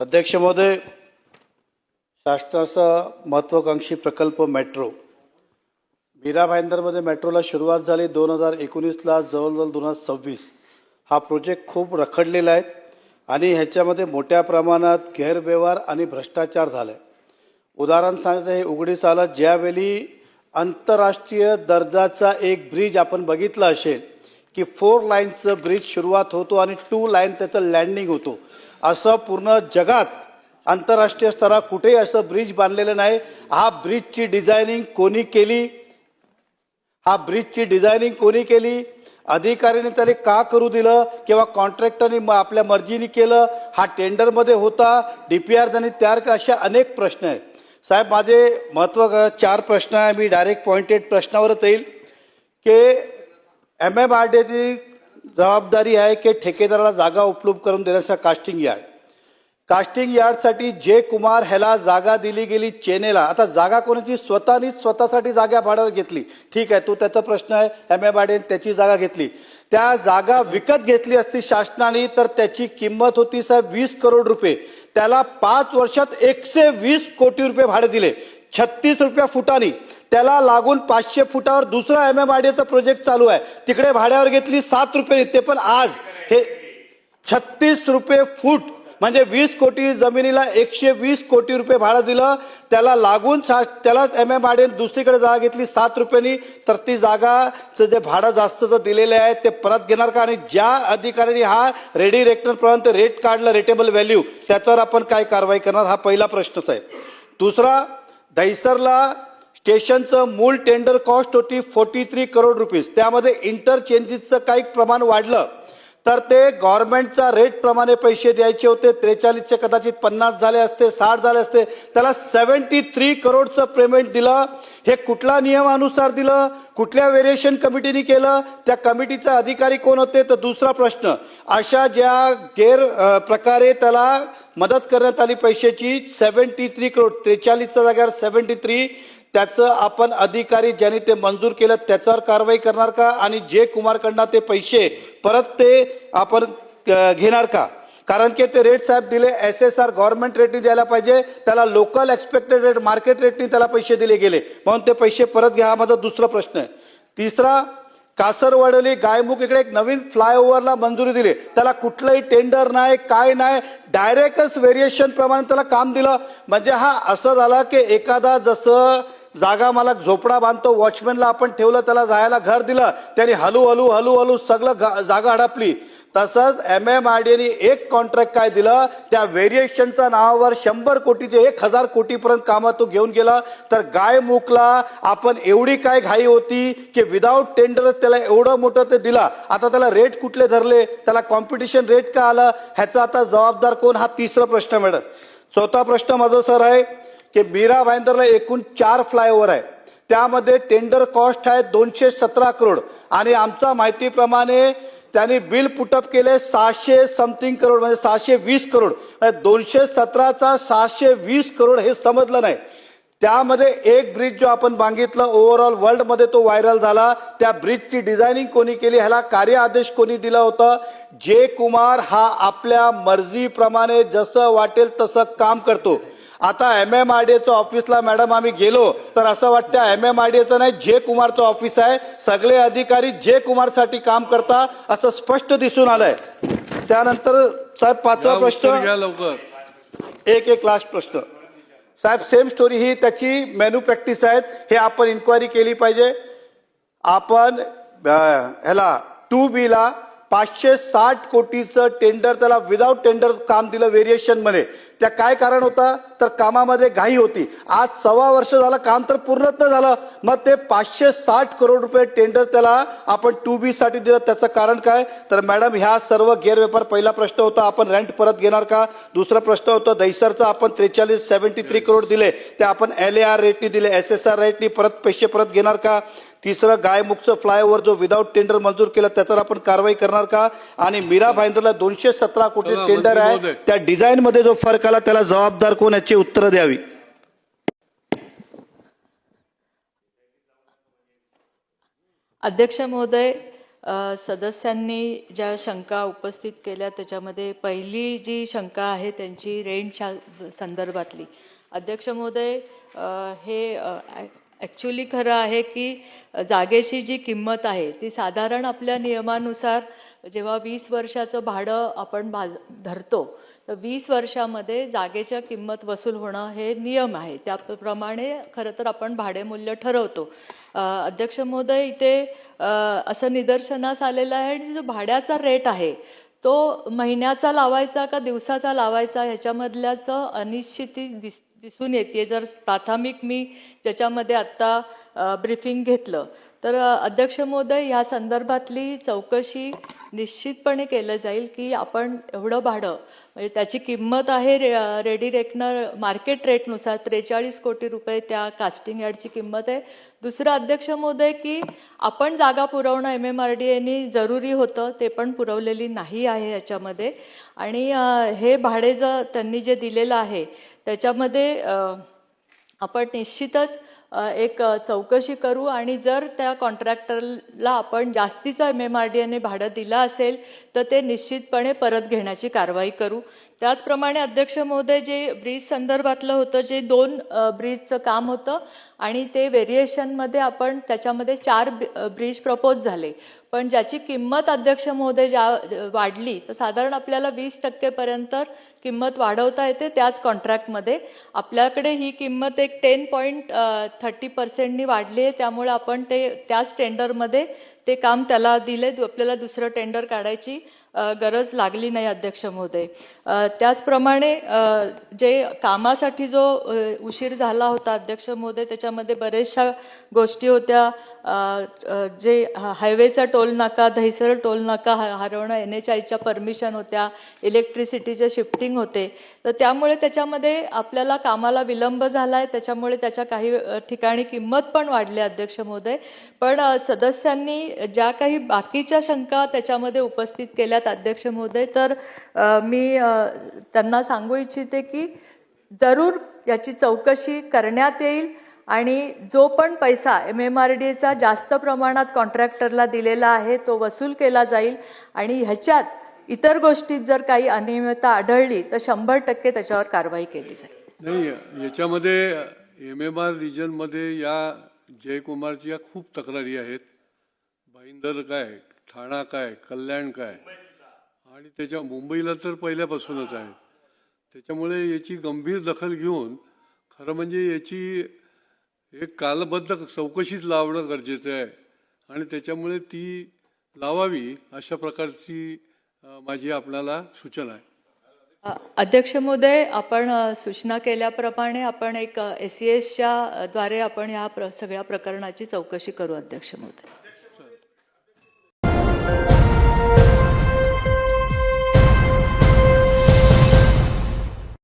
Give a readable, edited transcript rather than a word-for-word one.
अध्यक्ष महोदय, शासनाचा महत्त्वाकांक्षी प्रकल्प मेट्रो मीरा भाईंदरमध्ये मेट्रोला सुरुवात झाली 2019ला, जवळजवळ 2026 हा प्रोजेक्ट खूप रखडलेला आहे आणि ह्याच्यामध्ये मोठ्या प्रमाणात गैरव्यवहार आणि भ्रष्टाचार झाला आहे। उदाहरण सांगायचं हे उघडीस आलं ज्यावेळी आंतरराष्ट्रीय दर्जाचा एक ब्रिज आपण बघितला असेल की 4 लाईनचं ब्रिज सुरुवात होतो आणि 2 लाईन त्याचं लँडिंग होतो, असं पूर्ण जगात आंतरराष्ट्रीय स्तरावर कुठेही असं ब्रिज बांधलेलं नाही। हा ब्रिजची डिझायनिंग कोणी केली, अधिकाऱ्याने त्याला का करू दिलं किंवा कॉन्ट्रॅक्टरने आपल्या मर्जीने केलं, हा टेंडरमध्ये होता, डीपीआर त्यांनी तयार केला, अशा अनेक प्रश्न आहेत। साहेब, माझे महत्त्वाचे 4 प्रश्न आहे, मी डायरेक्ट पॉइंटेड प्रश्नावरच येईल की MMRDAची जबाबदारी आहे की ठेकेदाराला जागा उपलब्ध करून देण्याचा कास्टिंग यार्डसाठी जे कुमार ह्याला जागा दिली गेली चेन्नईला। आता जागा कोणाची? स्वतःसाठी जागा भाड्यावर घेतली, ठीक आहे, तो त्याचा प्रश्न आहे। MMRDA त्याची जागा घेतली, त्या जागा विकत घेतली असती शासनाने तर त्याची किंमत होती साहेब 20 करोड रुपये। त्याला 5 वर्षात 120 कोटी रुपये भाडे दिले, 36 रुपये फुटानी। त्याला लागून 500 फुटावर दुसरा MMRDAचा प्रोजेक्ट चालू आहे, तिकडे भाड्यावर घेतली 7 रुपये, ते पण आज हे 36 रुपये फूट म्हणजे 20 कोटी जमिनीला 120 कोटी रुपये भाडं दिलं। त्याला लागून त्याला MMRDA दुसरीकडे जागा घेतली 7 रुपयांनी, तर ती जागाचं जे भाडं जास्तचं दिलेलं आहे ते परत घेणार का? आणि ज्या अधिकाऱ्यांनी हा रेडी रेक्टरपर्यंत रेट काढलं, रेटेबल व्हॅल्यू, त्याच्यावर आपण काय कारवाई करणार? हा पहिला प्रश्नच आहे। दुसरा, दहिसरला स्टेशनचं मूळ टेंडर कॉस्ट होती 43 करोड रुपीज, त्यामध्ये इंटरचेंजेसचं काही प्रमाण वाढलं तर ते गव्हर्नमेंटचा रेट प्रमाणे पैसे द्यायचे होते, 43चे कदाचित 50 झाले असते, 60 झाले असते, त्याला 73 करोडचं पेमेंट दिलं। हे कुठल्या नियमानुसार दिलं, कुठल्या व्हेरिएशन कमिटीने केलं, त्या कमिटीचा अधिकारी कोण होते? तर दुसरा प्रश्न, अशा ज्या प्रकारे त्याला मदत करण्यात आली पैशाची 73 करोड, 43च्या जागेवर 73, त्याचं आपण अधिकारी ज्यांनी ते मंजूर केलं त्याच्यावर कारवाई करणार का? आणि जे कुमारकडनं ते पैसे परत ते आपण घेणार का? कारण की ते रेट साहेब दिले SSR गव्हर्नमेंट रेटने द्यायला पाहिजे, त्याला लोकल एक्सपेक्टेड रेट मार्केट रेटने त्याला पैसे दिले गेले, म्हणून ते पैसे परत घ्या, हा माझा दुसरा प्रश्न आहे। तिसरा, कासरवडली गायमुख इकडे एक नवीन फ्लायओव्हरला मंजुरी दिली, त्याला कुठलंही टेंडर नाही, काय नाही, डायरेक्टच व्हेरिएशन प्रमाणे त्याला काम दिलं। म्हणजे हा असं झाला की एखादा जसं जागा मला झोपडा बांधतो, वॉचमॅनला आपण ठेवलं, त्याला जायला घर दिलं, त्याने हलू सगळं जागा हडपली, तसंच MMRDAने एक कॉन्ट्रॅक्ट काय दिलं, त्या व्हेरिएशनच्या नावावर 100 कोटीचे 1000 कोटीपर्यंत कामात तो घेऊन गेला। तर गायमुखला आपण एवढी काय घाई होती की विदाऊट टेंडर त्याला एवढं मोठं ते दिला, आता त्याला रेट कुठले धरले, त्याला कॉम्पिटिशन रेट का आलं, ह्याचा आता जबाबदार कोण? हा तिसरा प्रश्न मॅडम। चौथा प्रश्न माझा सर आहे की मीरा भाईंदरला एकूण 4 फ्लायओव्हर आहे, त्यामध्ये टेंडर कॉस्ट आहे 217 करोड आणि आमच्या माहितीप्रमाणे त्यांनी बिल पुटअप केले 600 समथिंग करोड, म्हणजे 620 करोड, 217चा 620 करोड हे समजलं नाही। त्यामध्ये एक ब्रिज जो आपण मागितलं ओव्हरऑल वर्ल्डमध्ये तो व्हायरल झाला, त्या ब्रिजची डिझायनिंग कोणी केली, ह्याला कार्य आदेश कोणी दिला होता? जे कुमार हा आपल्या मर्जीप्रमाणे जसं वाटेल तसं काम करतो। आता MMRDAचं ऑफिसला मॅडम आम्ही गेलो तर असं वाटतं MMRDAचं नाही, जे कुमारचं ऑफिस आहे, सगळे अधिकारी जे कुमारसाठी काम करता असं स्पष्ट दिसून आलंय। त्यानंतर साहेब 5वा प्रश्न, एक लास्ट प्रश्न साहेब, सेम स्टोरी, ही त्याची मॅन्युप्रॅक्टिस आहेत, हे आपण इन्क्वायरी केली पाहिजे। आपण ह्याला 2B ला 560 कोटीचं टेंडर, त्याला विदाऊट टेंडर काम दिलं व्हेरिएशन मध्ये, त्या काय कारण होता? तर कामामध्ये घाई होती। आज 1.25 वर्ष झालं काम तर पूर्णच न झालं, मग ते 560 करोड रुपये टेंडर त्याला आपण 2B साठी दिलं, त्याचं कारण काय? तर मॅडम ह्या सर्व गैरव्यवहार, पहिला प्रश्न होता आपण रेंट परत घेणार का? दुसरा प्रश्न होता दहिसरचा आपण 73 करोड दिले, ते आपण LAR रेटनी दिले, SSR रेटनी पैसे परत घेणार का? तिसरं, गायमुखचं फ्लायओव्हर जो विदाऊट टेंडर मंजूर केलं त्याच्यावर आपण कारवाई करणार का? आणि मीरा भाईंदरला 217 कोटी टेंडर आहे, त्या डिझाईन मध्ये जो फरक आला त्याला जबाबदार कोण, याची उत्तरं द्यावी। अध्यक्ष महोदय, सदस्यांनी ज्या शंका उपस्थित केल्या त्याच्यामध्ये पहिली जी शंका आहे त्यांची रेंटच्या संदर्भातली. अध्यक्ष महोदय, हे ॲक्च्युली खरं आहे की जागेची जी किंमत आहे ती साधारण आपल्या नियमानुसार जेव्हा 20 वर्षाचं भाडं आपण धरतो तर 20 वर्षामध्ये जागेच्या किंमत वसूल होणं हे नियम आहे. त्याप्रमाणे खरं तर आपण भाडेमूल्य ठरवतो. अध्यक्ष महोदय, इथे असं निदर्शनास आलेलं आहे आणि जो भाड्याचा रेट आहे तो महिन्याचा लावायचा का दिवसाचा लावायचा ह्याच्यामधल्याचं अनिश्चिती दिसून येते. जर प्राथमिक मी ज्याच्यामध्ये आत्ता ब्रीफिंग घेतलं तर अध्यक्ष महोदय, ह्या संदर्भातली चौकशी निश्चितपणे केलं जाईल की आपण एवढं भाडं म्हणजे त्याची किंमत आहे रेडी रेकनर मार्केट रेटनुसार 43 कोटी रुपये त्या कास्टिंग यार्डची किंमत आहे. दुसरं अध्यक्ष महोदय की आपण जागा पुरवणं MMRDAनी जरुरी होतं, ते पण पुरवलेली नाही आहे याच्यामध्ये. आणि हे भाडे जर त्यांनी जे दिलेलं आहे त्याच्यामध्ये आपण निश्चितच एक चौकशी करू आणि जर त्या कॉन्ट्रॅक्टरला आपण जास्तीचं MMRDAने भाडं दिलं असेल तर ते निश्चितपणे परत घेण्याची कारवाई करू. त्याचप्रमाणे अध्यक्ष महोदय, जे ब्रिज संदर्भातलं होतं, जे 2 ब्रिजचं काम होतं आणि ते व्हेरिएशनमध्ये आपण त्याच्यामध्ये 4 ब्रिज प्रपोज झाले, पण ज्याची किंमत अध्यक्ष महोदय वाढली तर साधारण आपल्याला 20% किंमत वाढवता येते. त्याच कॉन्ट्रॅक्टमध्ये आपल्याकडे ही किंमत एक 10.30% वाढली आहे. त्यामुळे आपण ते त्याच टेंडरमध्ये ते काम त्याला दिले, आपल्याला दुसरं टेंडर काढायची गरज लागली नाही अध्यक्ष महोदय. त्याचप्रमाणे जे कामासाठी जो उशीर झाला होता अध्यक्ष महोदय त्याच्यामध्ये बरेचशा गोष्टी होत्या. जे हायवेचा टोल नाका, दहिसर टोल नाका हरवणं, NHIच्या परमिशन होत्या, इलेक्ट्रिसिटीचे शिफ्टिंग होते, तर त्यामुळे त्याच्यामध्ये आपल्याला कामाला विलंब झाला आहे. त्याच्यामुळे त्याच्या काही ठिकाणी किंमत पण वाढली अध्यक्ष महोदय. पण सदस्यांनी ज्या काही बाकीच्या शंका त्याच्यामध्ये उपस्थित केल्यात अध्यक्ष महोदय, तर मी त्यांना सांगू इच्छिते की जरूर याची चौकशी करण्यात येईल आणि जो पण पैसा MMRDAचा जास्त प्रमाणात कॉन्ट्रॅक्टरला दिलेला आहे तो वसूल केला जाईल आणि ह्याच्यात इतर गोष्टीत जर काही अनियमितता आढळली तर 100% त्याच्यावर कारवाई केली जाईल. नाही, याच्यामध्ये MMR रिजनमध्ये या जयकुमारच्या खूप तक्रारी आहेत. भाईंदर काय, ठाणा काय, कल्याण काय आणि त्याच्या मुंबईला तर पहिल्यापासूनच आहे. त्याच्यामुळे याची गंभीर दखल घेऊन खरं म्हणजे याची एक कालबद्ध चौकशीच लावणं गरजेचं आहे आणि त्याच्यामुळे ती लावावी अशा प्रकारची माझी आपल्याला सूचना आहे. अध्यक्ष महोदय, आपण सूचना केल्याप्रमाणे आपण एक SESच्या द्वारे आपण या सगळ्या प्रकरणाची चौकशी करू अध्यक्ष महोदय.